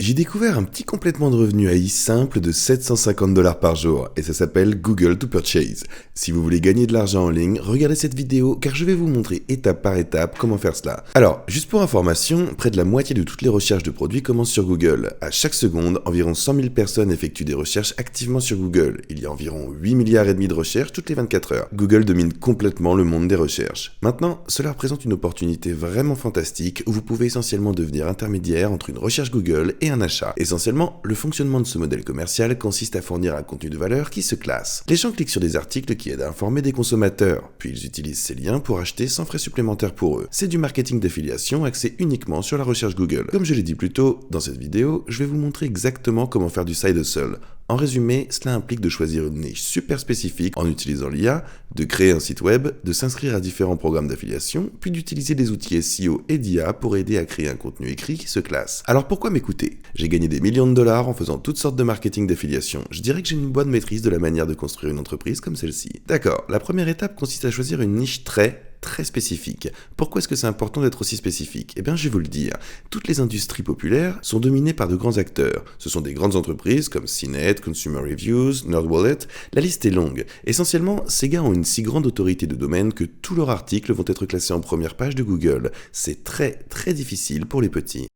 J'ai découvert un petit complément de revenu AI simple de 750 $ par jour et ça s'appelle Google to Purchase. Si vous voulez gagner de l'argent en ligne, regardez cette vidéo car je vais vous montrer étape par étape comment faire cela. Alors, juste pour information, près de la moitié de toutes les recherches de produits commencent sur Google. À chaque seconde, environ 100 000 personnes effectuent des recherches activement sur Google. Il y a environ 8 milliards et demi de recherches toutes les 24 heures. Google domine complètement le monde des recherches. Maintenant, cela représente une opportunité vraiment fantastique où vous pouvez essentiellement devenir intermédiaire entre une recherche Google et un achat. Essentiellement, le fonctionnement de ce modèle commercial consiste à fournir un contenu de valeur qui se classe. Les gens cliquent sur des articles qui aident à informer des consommateurs, puis ils utilisent ces liens pour acheter sans frais supplémentaires pour eux. C'est du marketing d'affiliation axé uniquement sur la recherche Google. Comme je l'ai dit plus tôt, dans cette vidéo, je vais vous montrer exactement comment faire du side hustle. En résumé, cela implique de choisir une niche super spécifique en utilisant l'IA, de créer un site web, de s'inscrire à différents programmes d'affiliation, puis d'utiliser des outils SEO et d'IA pour aider à créer un contenu écrit qui se classe. Alors pourquoi m'écouter? J'ai gagné des millions de dollars en faisant toutes sortes de marketing d'affiliation. Je dirais que j'ai une bonne maîtrise de la manière de construire une entreprise comme celle-ci. D'accord, la première étape consiste à choisir une niche très spécifique. Pourquoi est-ce que c'est important d'être aussi spécifique? Eh bien, je vais vous le dire. Toutes les industries populaires sont dominées par de grands acteurs. Ce sont des grandes entreprises comme CNET, Consumer Reviews, NerdWallet. La liste est longue. Essentiellement, ces gars ont une si grande autorité de domaine que tous leurs articles vont être classés en première page de Google. C'est très difficile pour les petits.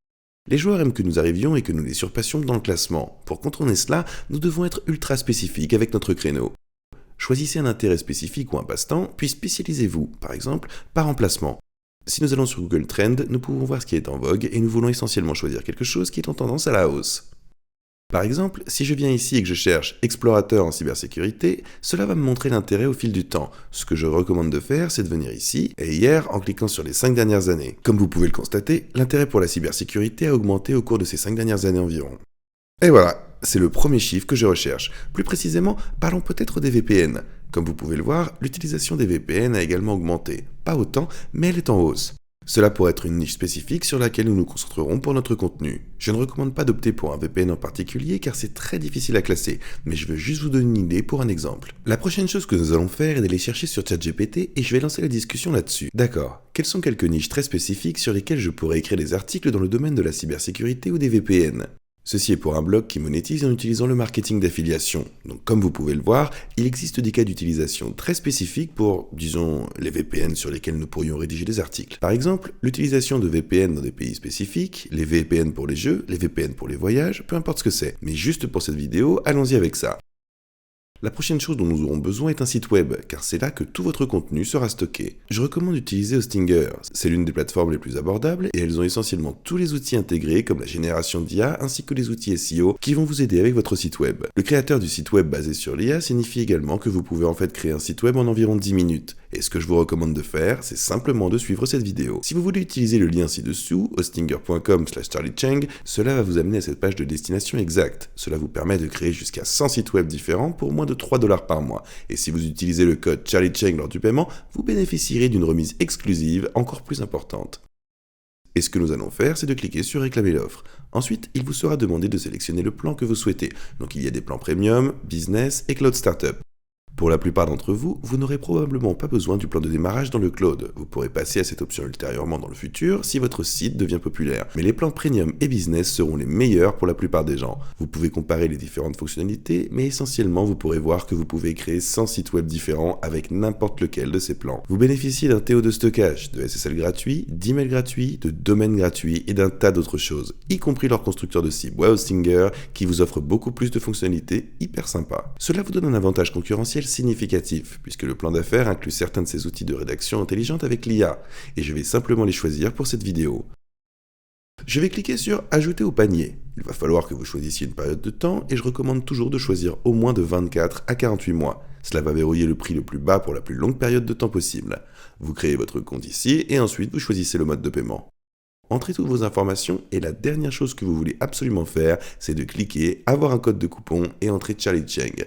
Les joueurs aiment que nous arrivions et que nous les surpassions dans le classement. Pour contourner cela, nous devons être ultra spécifiques avec notre créneau. Choisissez un intérêt spécifique ou un passe-temps, puis spécialisez-vous, par exemple, par emplacement. Si nous allons sur Google Trends, nous pouvons voir ce qui est en vogue et nous voulons essentiellement choisir quelque chose qui est en tendance à la hausse. Par exemple, si je viens ici et que je cherche explorateur en cybersécurité, cela va me montrer l'intérêt au fil du temps. Ce que je recommande de faire, c'est de venir ici et hier en cliquant sur les 5 dernières années. Comme vous pouvez le constater, l'intérêt pour la cybersécurité a augmenté au cours de ces 5 dernières années environ. Et voilà, c'est le premier chiffre que je recherche. Plus précisément, parlons peut-être des VPN. Comme vous pouvez le voir, l'utilisation des VPN a également augmenté. Pas autant, mais elle est en hausse. Cela pourrait être une niche spécifique sur laquelle nous nous concentrerons pour notre contenu. Je ne recommande pas d'opter pour un VPN en particulier car c'est très difficile à classer, mais je veux juste vous donner une idée pour un exemple. La prochaine chose que nous allons faire est d'aller chercher sur ChatGPT et je vais lancer la discussion là-dessus. D'accord, quelles sont quelques niches très spécifiques sur lesquelles je pourrais écrire des articles dans le domaine de la cybersécurité ou des VPN ? Ceci est pour un blog qui monétise en utilisant le marketing d'affiliation. Donc comme vous pouvez le voir, il existe des cas d'utilisation très spécifiques pour, disons, les VPN sur lesquels nous pourrions rédiger des articles. Par exemple, l'utilisation de VPN dans des pays spécifiques, les VPN pour les jeux, les VPN pour les voyages, peu importe ce que c'est. Mais juste pour cette vidéo, allons-y avec ça. La prochaine chose dont nous aurons besoin est un site web, car c'est là que tout votre contenu sera stocké. Je recommande d'utiliser Hostinger. C'est l'une des plateformes les plus abordables et elles ont essentiellement tous les outils intégrés comme la génération d'IA ainsi que les outils SEO qui vont vous aider avec votre site web. Le créateur du site web basé sur l'IA signifie également que vous pouvez en fait créer un site web en environ 10 minutes. Et ce que je vous recommande de faire, c'est simplement de suivre cette vidéo. Si vous voulez utiliser le lien ci-dessous, hostinger.com/charliecheng, cela va vous amener à cette page de destination exacte. Cela vous permet de créer jusqu'à 100 sites web différents pour moins de 3 $ par mois. Et si vous utilisez le code charliecheng lors du paiement, vous bénéficierez d'une remise exclusive encore plus importante. Et ce que nous allons faire, c'est de cliquer sur réclamer l'offre. Ensuite, il vous sera demandé de sélectionner le plan que vous souhaitez. Donc il y a des plans premium, business et cloud startup. Pour la plupart d'entre vous, vous n'aurez probablement pas besoin du plan de démarrage dans le cloud. Vous pourrez passer à cette option ultérieurement dans le futur si votre site devient populaire. Mais les plans premium et business seront les meilleurs pour la plupart des gens. Vous pouvez comparer les différentes fonctionnalités, mais essentiellement vous pourrez voir que vous pouvez créer 100 sites web différents avec n'importe lequel de ces plans. Vous bénéficiez d'un TO de stockage, de SSL gratuit, d'email gratuit, de domaine gratuit et d'un tas d'autres choses, y compris leur constructeur de site Hostinger qui vous offre beaucoup plus de fonctionnalités hyper sympas. Cela vous donne un avantage concurrentiel significatif, puisque le plan d'affaires inclut certains de ces outils de rédaction intelligente avec l'IA, et je vais simplement les choisir pour cette vidéo. Je vais cliquer sur « Ajouter au panier ». Il va falloir que vous choisissiez une période de temps, et je recommande toujours de choisir au moins de 24 à 48 mois. Cela va verrouiller le prix le plus bas pour la plus longue période de temps possible. Vous créez votre compte ici, et ensuite vous choisissez le mode de paiement. Entrez toutes vos informations, et la dernière chose que vous voulez absolument faire, c'est de cliquer « Avoir un code de coupon » et entrer charliecheng.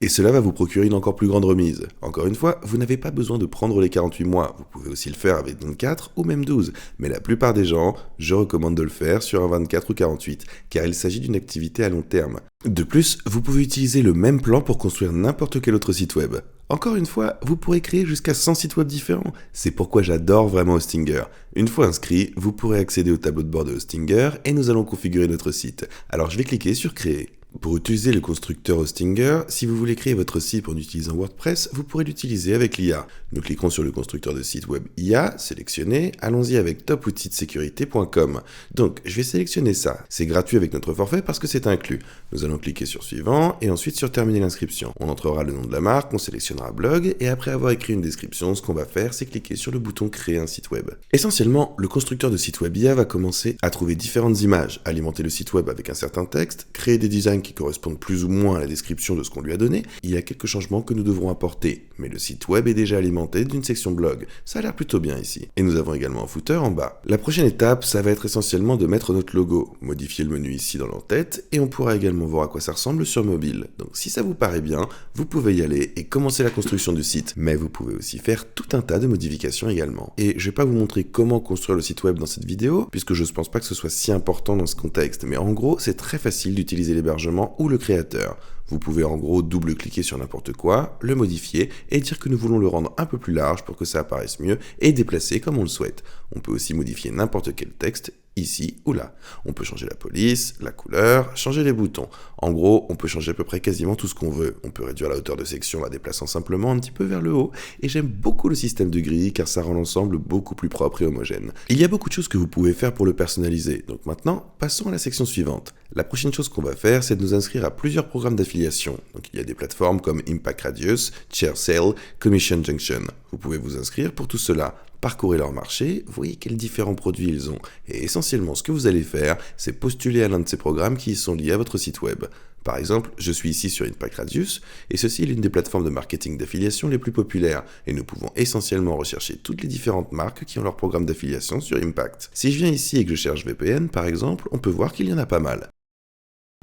Et cela va vous procurer une encore plus grande remise. Encore une fois, vous n'avez pas besoin de prendre les 48 mois, vous pouvez aussi le faire avec 24 ou même 12, mais la plupart des gens, je recommande de le faire sur un 24 ou 48, car il s'agit d'une activité à long terme. De plus, vous pouvez utiliser le même plan pour construire n'importe quel autre site web. Encore une fois, vous pourrez créer jusqu'à 100 sites web différents. C'est pourquoi j'adore vraiment Hostinger. Une fois inscrit, vous pourrez accéder au tableau de bord de Hostinger et nous allons configurer notre site. Alors je vais cliquer sur Créer. Pour utiliser le constructeur Hostinger, si vous voulez créer votre site en utilisant WordPress, vous pourrez l'utiliser avec l'IA. Nous cliquons sur le constructeur de site web IA, sélectionné, allons-y avec topoutildsécurité.com. Donc, je vais sélectionner ça. C'est gratuit avec notre forfait parce que c'est inclus. Nous allons cliquer sur Suivant et ensuite sur Terminer l'inscription. On entrera le nom de la marque, on sélectionnera Blog et après avoir écrit une description, ce qu'on va faire, c'est cliquer sur le bouton Créer un site web. Essentiellement, le constructeur de site web IA va commencer à trouver différentes images, alimenter le site web avec un certain texte, créer des designs qui correspondent plus ou moins à la description de ce qu'on lui a donné. Il y a quelques changements que nous devrons apporter, mais le site web est déjà alimenté d'une section blog. Ça a l'air plutôt bien ici. Et nous avons également un footer en bas. La prochaine étape, ça va être essentiellement de mettre notre logo, modifier le menu ici dans l'entête, et on pourra également voir à quoi ça ressemble sur mobile. Donc si ça vous paraît bien, vous pouvez y aller et commencer la construction du site. Mais vous pouvez aussi faire tout un tas de modifications également. Et je vais pas vous montrer comment construire le site web dans cette vidéo, puisque je ne pense pas que ce soit si important dans ce contexte, mais en gros, c'est très facile d'utiliser l'hébergement ou le créateur. Vous pouvez en gros double-cliquer sur n'importe quoi, le modifier et dire que nous voulons le rendre un peu plus large pour que ça apparaisse mieux et déplacer comme on le souhaite. On peut aussi modifier n'importe quel texte, ici ou là. On peut changer la police, la couleur, changer les boutons. En gros, on peut changer à peu près quasiment tout ce qu'on veut. On peut réduire la hauteur de section en la déplaçant simplement un petit peu vers le haut. Et j'aime beaucoup le système de grilles car ça rend l'ensemble beaucoup plus propre et homogène. Il y a beaucoup de choses que vous pouvez faire pour le personnaliser. Donc maintenant, passons à la section suivante. La prochaine chose qu'on va faire, c'est de nous inscrire à plusieurs programmes d'affiliation. Donc il y a des plateformes comme Impact Radius, ShareSale, Commission Junction. Vous pouvez vous inscrire pour tout cela. Parcourez leur marché, voyez quels différents produits ils ont. Et essentiellement, ce que vous allez faire, c'est postuler à l'un de ces programmes qui sont liés à votre site web. Par exemple, je suis ici sur Impact Radius, et ceci est l'une des plateformes de marketing d'affiliation les plus populaires, et nous pouvons essentiellement rechercher toutes les différentes marques qui ont leur programme d'affiliation sur Impact. Si je viens ici et que je cherche VPN, par exemple, on peut voir qu'il y en a pas mal.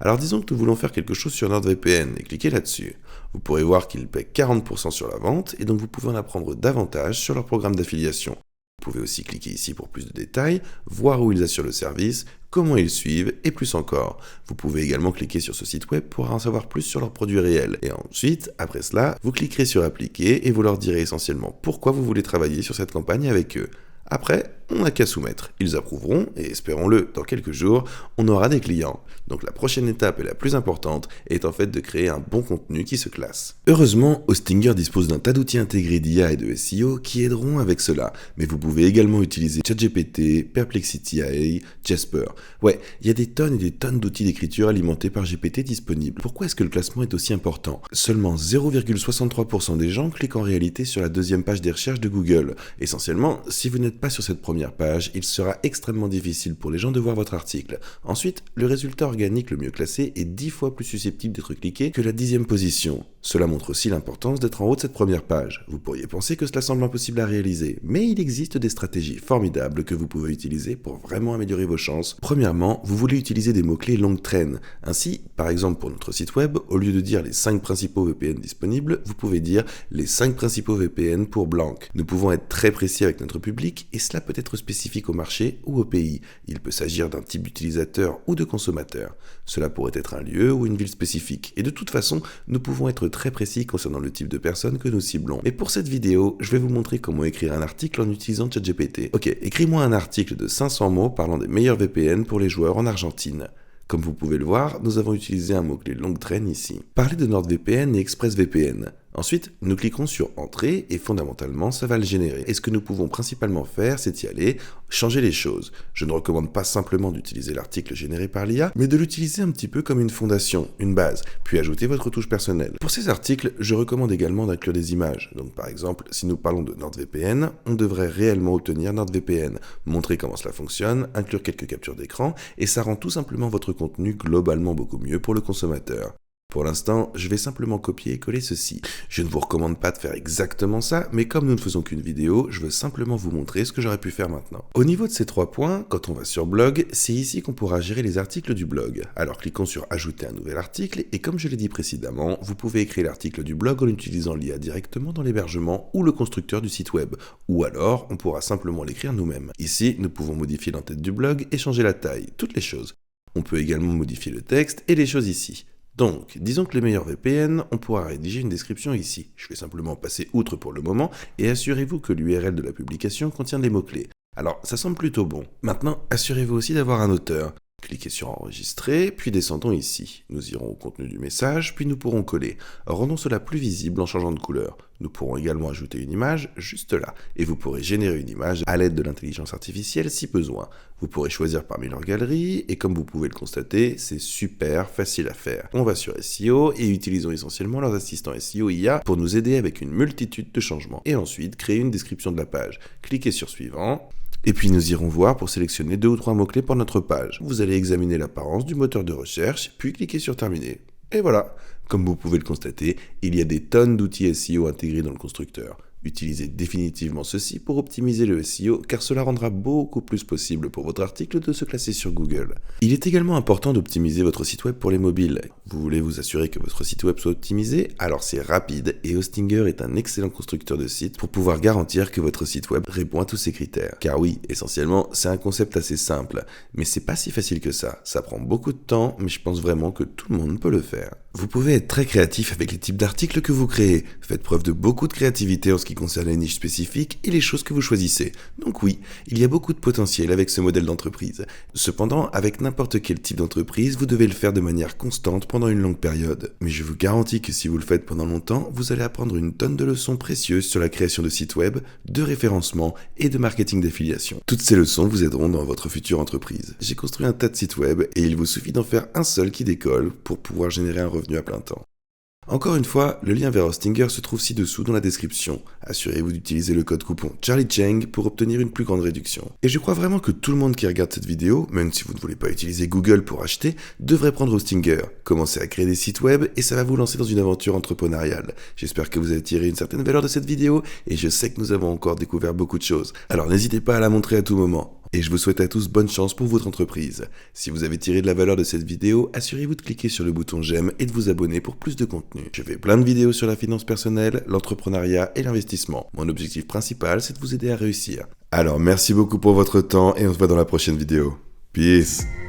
Alors disons que nous voulons faire quelque chose sur NordVPN et cliquez là-dessus. Vous pourrez voir qu'ils paient 40% sur la vente et donc vous pouvez en apprendre davantage sur leur programme d'affiliation. Vous pouvez aussi cliquer ici pour plus de détails, voir où ils assurent le service, comment ils suivent et plus encore. Vous pouvez également cliquer sur ce site web pour en savoir plus sur leurs produits réels. Et ensuite, après cela, vous cliquerez sur Appliquer et vous leur direz essentiellement pourquoi vous voulez travailler sur cette campagne avec eux. Après, on n'a qu'à soumettre. Ils approuveront et espérons-le, dans quelques jours, on aura des clients. Donc la prochaine étape et la plus importante est en fait de créer un bon contenu qui se classe. Heureusement, Hostinger dispose d'un tas d'outils intégrés d'IA et de SEO qui aideront avec cela. Mais vous pouvez également utiliser ChatGPT, Perplexity AI, Jasper. Ouais, il y a des tonnes et des tonnes d'outils d'écriture alimentés par GPT disponibles. Pourquoi est-ce que le classement est aussi important? Seulement 0,63% des gens cliquent en réalité sur la deuxième page des recherches de Google. Essentiellement, si vous n'êtes pas sur cette première page, il sera extrêmement difficile pour les gens de voir votre article. Ensuite, le résultat organique le mieux classé est 10 fois plus susceptible d'être cliqué que la 10e position. Cela montre aussi l'importance d'être en haut de cette première page. Vous pourriez penser que cela semble impossible à réaliser, mais il existe des stratégies formidables que vous pouvez utiliser pour vraiment améliorer vos chances. Premièrement, vous voulez utiliser des mots-clés longue traîne. Ainsi, par exemple pour notre site web, au lieu de dire les 5 principaux VPN disponibles, vous pouvez dire les 5 principaux VPN pour blanc. Nous pouvons être très précis avec notre public et cela peut être spécifique au marché ou au pays. Il peut s'agir d'un type d'utilisateur ou de consommateur. Cela pourrait être un lieu ou une ville spécifique. Et de toute façon, nous pouvons être très précis concernant le type de personne que nous ciblons. Mais pour cette vidéo, je vais vous montrer comment écrire un article en utilisant ChatGPT. Ok, écris-moi un article de 500 mots parlant des meilleurs VPN pour les joueurs en Argentine. Comme vous pouvez le voir, nous avons utilisé un mot-clé longue traîne ici. Parlez de NordVPN et ExpressVPN. Ensuite, nous cliquons sur Entrée et fondamentalement, ça va le générer. Et ce que nous pouvons principalement faire, c'est y aller, changer les choses. Je ne recommande pas simplement d'utiliser l'article généré par l'IA, mais de l'utiliser un petit peu comme une fondation, une base, puis ajouter votre touche personnelle. Pour ces articles, je recommande également d'inclure des images. Donc par exemple, si nous parlons de NordVPN, on devrait réellement obtenir NordVPN, montrer comment cela fonctionne, inclure quelques captures d'écran, et ça rend tout simplement votre contenu globalement beaucoup mieux pour le consommateur. Pour l'instant, je vais simplement copier et coller ceci. Je ne vous recommande pas de faire exactement ça, mais comme nous ne faisons qu'une vidéo, je veux simplement vous montrer ce que j'aurais pu faire maintenant. Au niveau de ces 3 points, quand on va sur blog, c'est ici qu'on pourra gérer les articles du blog. Alors cliquons sur ajouter un nouvel article, et comme je l'ai dit précédemment, vous pouvez écrire l'article du blog en utilisant l'IA directement dans l'hébergement ou le constructeur du site web. Ou alors, on pourra simplement l'écrire nous-mêmes. Ici, nous pouvons modifier l'entête du blog et changer la taille, toutes les choses. On peut également modifier le texte et les choses ici. Donc, disons que les meilleurs VPN, on pourra rédiger une description ici. Je vais simplement passer outre pour le moment et assurez-vous que l'URL de la publication contient des mots-clés. Alors, ça semble plutôt bon. Maintenant, assurez-vous aussi d'avoir un auteur. Cliquez sur Enregistrer, puis descendons ici. Nous irons au contenu du message, puis nous pourrons coller. Rendons cela plus visible en changeant de couleur. Nous pourrons également ajouter une image juste là, et vous pourrez générer une image à l'aide de l'intelligence artificielle si besoin. Vous pourrez choisir parmi leurs galeries, et comme vous pouvez le constater, c'est super facile à faire. On va sur SEO et utilisons essentiellement leurs assistants SEO IA pour nous aider avec une multitude de changements. Et ensuite, créer une description de la page. Cliquez sur Suivant. Et puis nous irons voir pour sélectionner 2 ou 3 mots-clés pour notre page. Vous allez examiner l'apparence du moteur de recherche, puis cliquez sur Terminer. Et voilà, comme vous pouvez le constater, il y a des tonnes d'outils SEO intégrés dans le constructeur. Utilisez définitivement ceci pour optimiser le SEO car cela rendra beaucoup plus possible pour votre article de se classer sur Google. Il est également important d'optimiser votre site web pour les mobiles. Vous voulez vous assurer que votre site web soit optimisé? Alors c'est rapide et Hostinger est un excellent constructeur de sites pour pouvoir garantir que votre site web répond à tous ces critères. Car oui, essentiellement, c'est un concept assez simple, mais c'est pas si facile que ça. Ça prend beaucoup de temps, mais je pense vraiment que tout le monde peut le faire. Vous pouvez être très créatif avec les types d'articles que vous créez. Faites preuve de beaucoup de créativité en ce qui concerne les niches spécifiques et les choses que vous choisissez. Donc oui, il y a beaucoup de potentiel avec ce modèle d'entreprise. Cependant, avec n'importe quel type d'entreprise, vous devez le faire de manière constante pendant une longue période. Mais je vous garantis que si vous le faites pendant longtemps, vous allez apprendre une tonne de leçons précieuses sur la création de sites web, de référencement et de marketing d'affiliation. Toutes ces leçons vous aideront dans votre future entreprise. J'ai construit un tas de sites web et il vous suffit d'en faire un seul qui décolle pour pouvoir générer un revenu à plein temps. Encore une fois, le lien vers Hostinger se trouve ci-dessous dans la description. Assurez-vous d'utiliser le code coupon CharlieCheng pour obtenir une plus grande réduction. Et je crois vraiment que tout le monde qui regarde cette vidéo, même si vous ne voulez pas utiliser Google pour acheter, devrait prendre Hostinger. Commencez à créer des sites web et ça va vous lancer dans une aventure entrepreneuriale. J'espère que vous avez tiré une certaine valeur de cette vidéo et je sais que nous avons encore découvert beaucoup de choses. Alors n'hésitez pas à la montrer à tout moment. Et je vous souhaite à tous bonne chance pour votre entreprise. Si vous avez tiré de la valeur de cette vidéo, assurez-vous de cliquer sur le bouton j'aime et de vous abonner pour plus de contenu. Je fais plein de vidéos sur la finance personnelle, l'entrepreneuriat et l'investissement. Mon objectif principal, c'est de vous aider à réussir. Alors merci beaucoup pour votre temps et on se voit dans la prochaine vidéo. Peace!